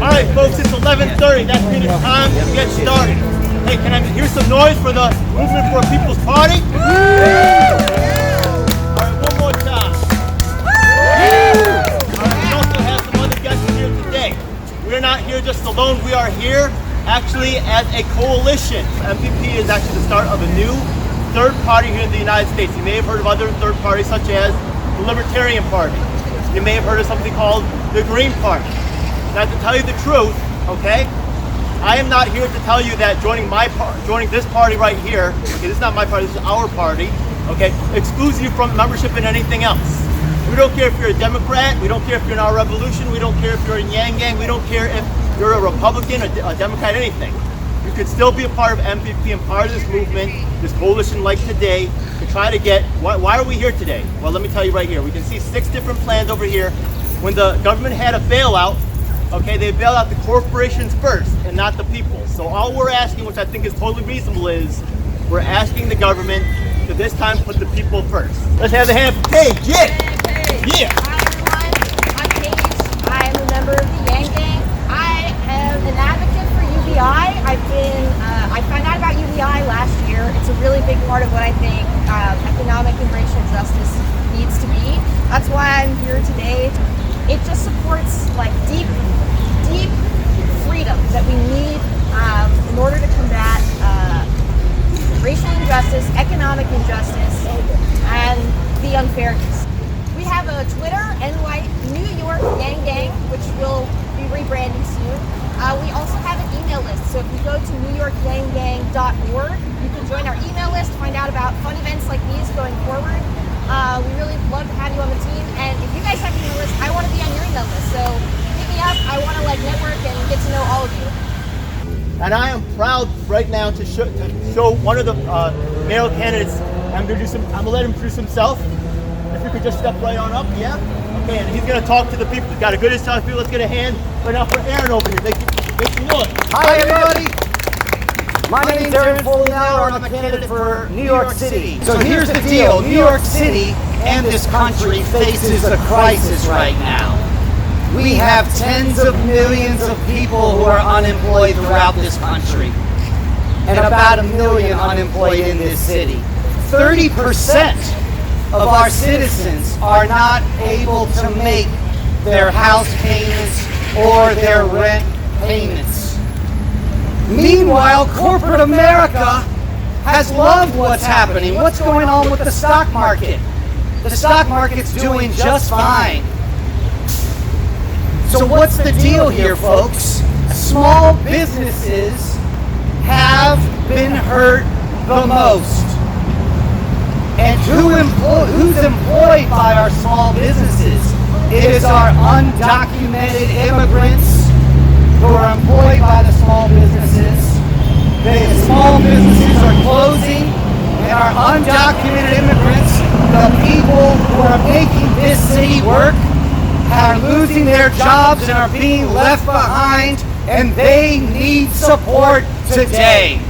All right, folks, it's 11:30. That means it's time to get started. Hey, can I hear some noise for the Movement for a People's Party? All right, one more time. All right, we also have some other guests here today. We're not here just alone. We are here actually as a coalition. MPP is actually the start of a new third party here in the United States. You may have heard of other third parties such as the Libertarian Party. You may have heard of something called the Green Party. Now, to tell you the truth, okay, I am not here to tell you that joining this party right here, okay, this is not my party, this is our party, okay, excludes you from membership in anything else. We don't care if you're a Democrat, we don't care if you're in our revolution, we don't care if you're in Yang Gang, we don't care if you're a Republican, a Democrat, anything. You could still be a part of MPP and part of this movement, this coalition like today, to try to get, why are we here today? Well, let me tell you right here. We can see 6 different plans over here. When the government had a bailout, okay, they bailed out the corporations first and not the people. So all we're asking, which I think is totally reasonable, is we're asking the government to this time put the people first. Let's have the hand for Paige. Yeah. Yeah. Hi everyone, I'm Paige. I'm a member of the Yang Gang. I am an advocate for UBI. I found out about UBI last year. It's a really big part of what I think economic and racial justice needs to be. That's why I'm here today. It just supports like deep freedom that we need in order to combat racial injustice, economic injustice, and the unfairness. We have a Twitter, New York Yang Gang, which will be rebranding soon. We also have an email list, so if you go to newyorkyangang.org, you can join our email list, find out about fun events like these going forward. We really love to have you on the team, and if you guys have an email list, I want to be on your email list, so hit me up. I want to network and get to know all of you. And I am proud right now to show one of the mayoral candidates. I'm gonna let him introduce himself. If you could just step right on up, yeah? Okay, and he's gonna talk to the people. He's got a good insight to people. Let's get a hand right now for Aaron over here. Make some noise. Hi everybody. My name is Aaron Foldenauer. I'm a candidate for New York City. So here's the deal. New York City and this country faces a crisis right now. We have tens of millions of people who are unemployed throughout this country, and about 1 million unemployed in this city. 30% of our citizens are not able to make their house payments or their rent payments. Meanwhile, corporate America has loved what's happening. What's going on with the stock market? The stock market's doing just fine. So what's the deal here, folks? Small businesses have been hurt the most. And who's employed by our small businesses? It is our undocumented immigrants who are employed by the small businesses. The small businesses are closing, and our undocumented immigrants, the people who are making this city work, are losing their jobs and are being left behind, and they need support today.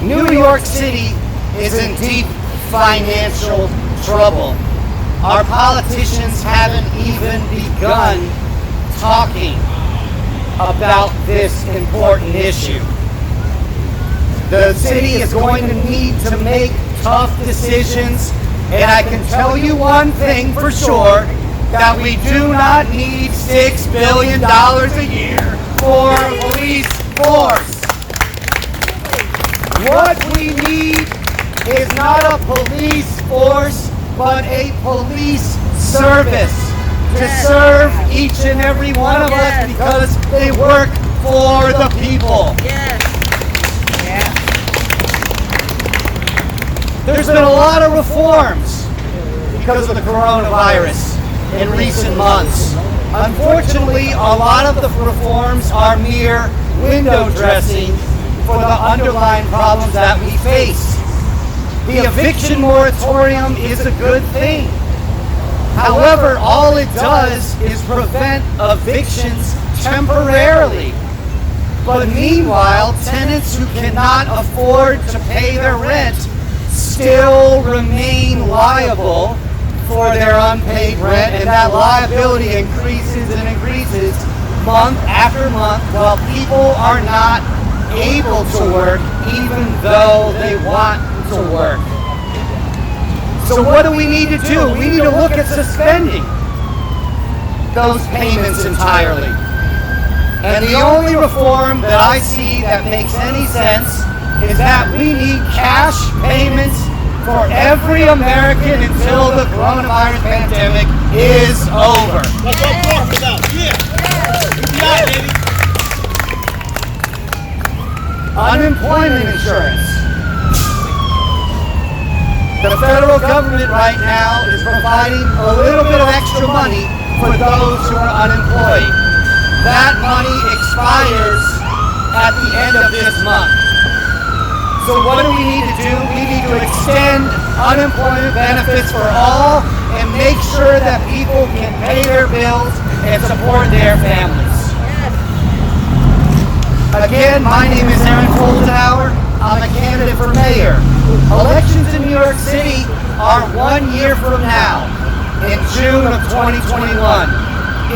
New York City is in deep financial trouble. Our politicians haven't even begun talking about this important issue. The city is going to need to make tough decisions, and I can tell you one thing for sure, that we do not need $6 billion a year for a police force. What we need is not a police force, but a police service to serve each and every one of us because they work for the people. Yes. There's been a lot of reforms because of the coronavirus in recent months. Unfortunately, a lot of the reforms are mere window dressing for the underlying problems that we face. The eviction moratorium is a good thing. However, all it does is prevent evictions temporarily. But meanwhile, tenants who cannot afford to pay their rent still remain liable for their unpaid rent, and that liability increases and increases month after month while people are not able to work even though they want to work. So what do we need to do? We need to look at suspending those payments entirely. And the only reform that I see that makes any sense is that we need cash payments for every American until the coronavirus pandemic is over. That's what I'm talking about. Yeah. Yeah, baby. Unemployment insurance. The federal government right now is providing a little bit of extra money for those who are unemployed. That money expires at the end of this month. So what do we need to do? We need to extend unemployment benefits for all and make sure that people can pay their bills and support their families. Again, my name is Aaron Foldenauer. I'm a candidate for mayor. Elections in New York City are 1 year from now, in June of 2021.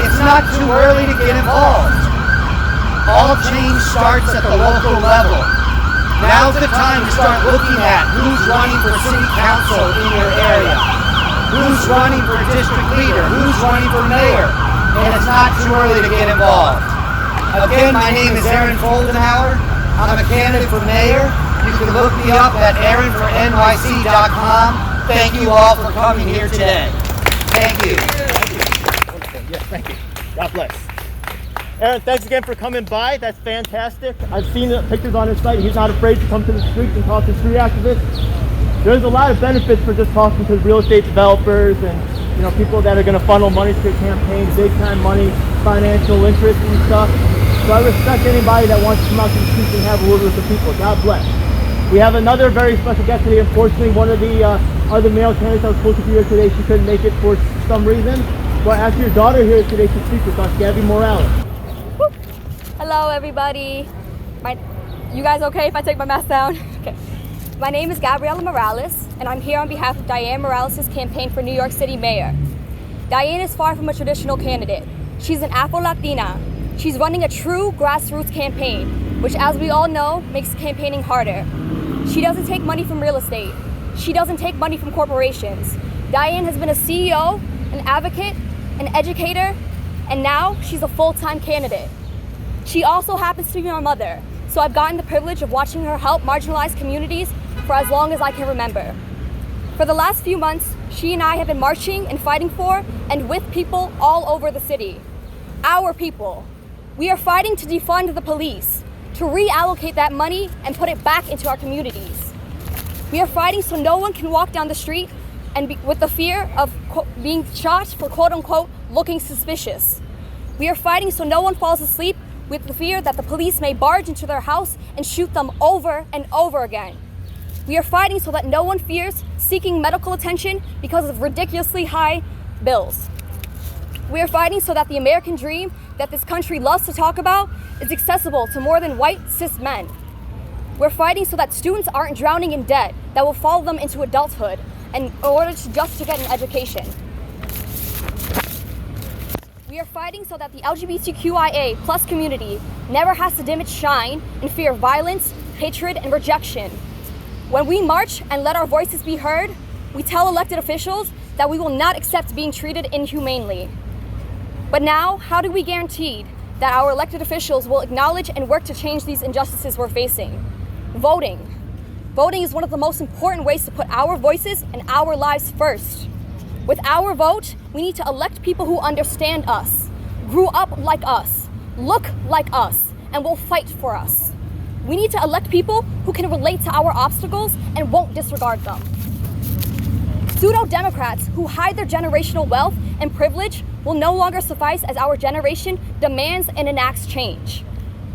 It's not too early to get involved. All change starts at the local level. Now's the time to start looking at who's running for city council in your area, who's running for district leader, who's running for mayor, and it's not too early to get involved. Again, my name is Aaron Foldenauer. I'm a candidate for mayor. You can look me up at aaronfornyc.com. Thank you all for coming here today. Thank you. Yes, thank you. God bless. Aaron, thanks again for coming by. That's fantastic. I've seen the pictures on his site. He's not afraid to come to the streets and talk to street activists. There's a lot of benefits for just talking to real estate developers and people that are going to funnel money to your campaign, big time money, financial interest and stuff. So I respect anybody that wants to come out to the streets and have a word with the people. God bless. We have another very special guest today. Unfortunately, one of the other male candidates that was supposed to be here today, she couldn't make it for some reason. But after your daughter here today to speak with us, Gabby Morales. Woo. Hello, everybody. You guys okay if I take my mask down? Okay. My name is Gabriel Morales, and I'm here on behalf of Diane Morales' campaign for New York City Mayor. Diane is far from a traditional candidate. She's an Afro-Latina. She's running a true grassroots campaign, which, as we all know, makes campaigning harder. She doesn't take money from real estate. She doesn't take money from corporations. Diane has been a CEO, an advocate, an educator, and now she's a full-time candidate. She also happens to be my mother, so I've gotten the privilege of watching her help marginalized communities for as long as I can remember. For the last few months, she and I have been marching and fighting for and with people all over the city. Our people. We are fighting to defund the police, to reallocate that money and put it back into our communities. We are fighting so no one can walk down the street and with the fear of being shot for quote-unquote looking suspicious. We are fighting so no one falls asleep with the fear that the police may barge into their house and shoot them over and over again. We are fighting so that no one fears seeking medical attention because of ridiculously high bills. We are fighting so that the American dream that this country loves to talk about is accessible to more than white cis men. We're fighting so that students aren't drowning in debt that will follow them into adulthood in order to get an education. We are fighting so that the LGBTQIA+ community never has to dim its shine in fear of violence, hatred, and rejection. When we march and let our voices be heard, we tell elected officials that we will not accept being treated inhumanely. But now, how do we guarantee that our elected officials will acknowledge and work to change these injustices we're facing? Voting. Voting is one of the most important ways to put our voices and our lives first. With our vote, we need to elect people who understand us, grew up like us, look like us, and will fight for us. We need to elect people who can relate to our obstacles and won't disregard them. Pseudo-democrats who hide their generational wealth and privilege will no longer suffice as our generation demands and enacts change.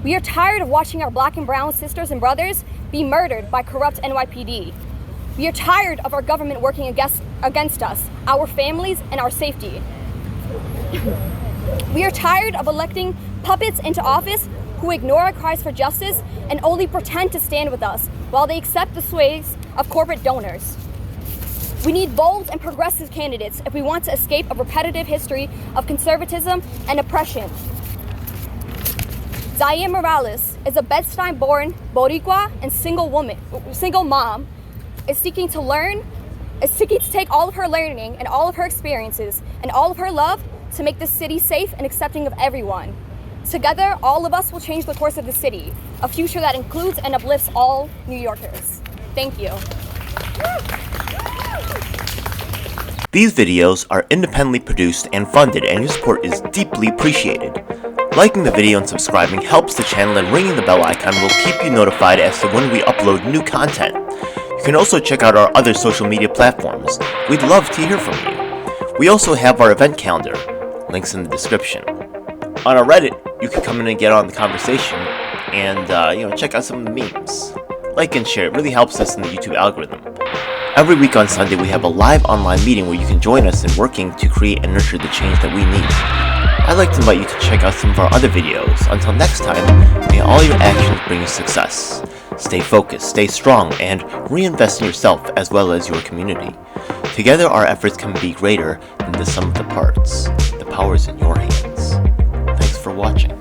We are tired of watching our Black and brown sisters and brothers be murdered by corrupt NYPD. We are tired of our government working against us, our families, and our safety. We are tired of electing puppets into office who ignore our cries for justice and only pretend to stand with us while they accept the sways of corporate donors. We need bold and progressive candidates if we want to escape a repetitive history of conservatism and oppression. Diane Morales is a Bed-Stuy-born Boricua and single mom, is seeking to take all of her learning and all of her experiences and all of her love to make this city safe and accepting of everyone. Together, all of us will change the course of the city, a future that includes and uplifts all New Yorkers. Thank you. These videos are independently produced and funded, and your support is deeply appreciated. Liking the video and subscribing helps the channel, and ringing the bell icon will keep you notified as to when we upload new content. You can also check out our other social media platforms. We'd love to hear from you. We also have our event calendar, links in the description. On our Reddit, you can come in and get on the conversation and check out some of the memes. Like and share, it really helps us in the YouTube algorithm. Every week on Sunday, we have a live online meeting where you can join us in working to create and nurture the change that we need. I'd like to invite you to check out some of our other videos. Until next time, may all your actions bring you success. Stay focused, stay strong, and reinvest in yourself as well as your community. Together, our efforts can be greater than the sum of the parts. The power is in your hands. Thanks for watching.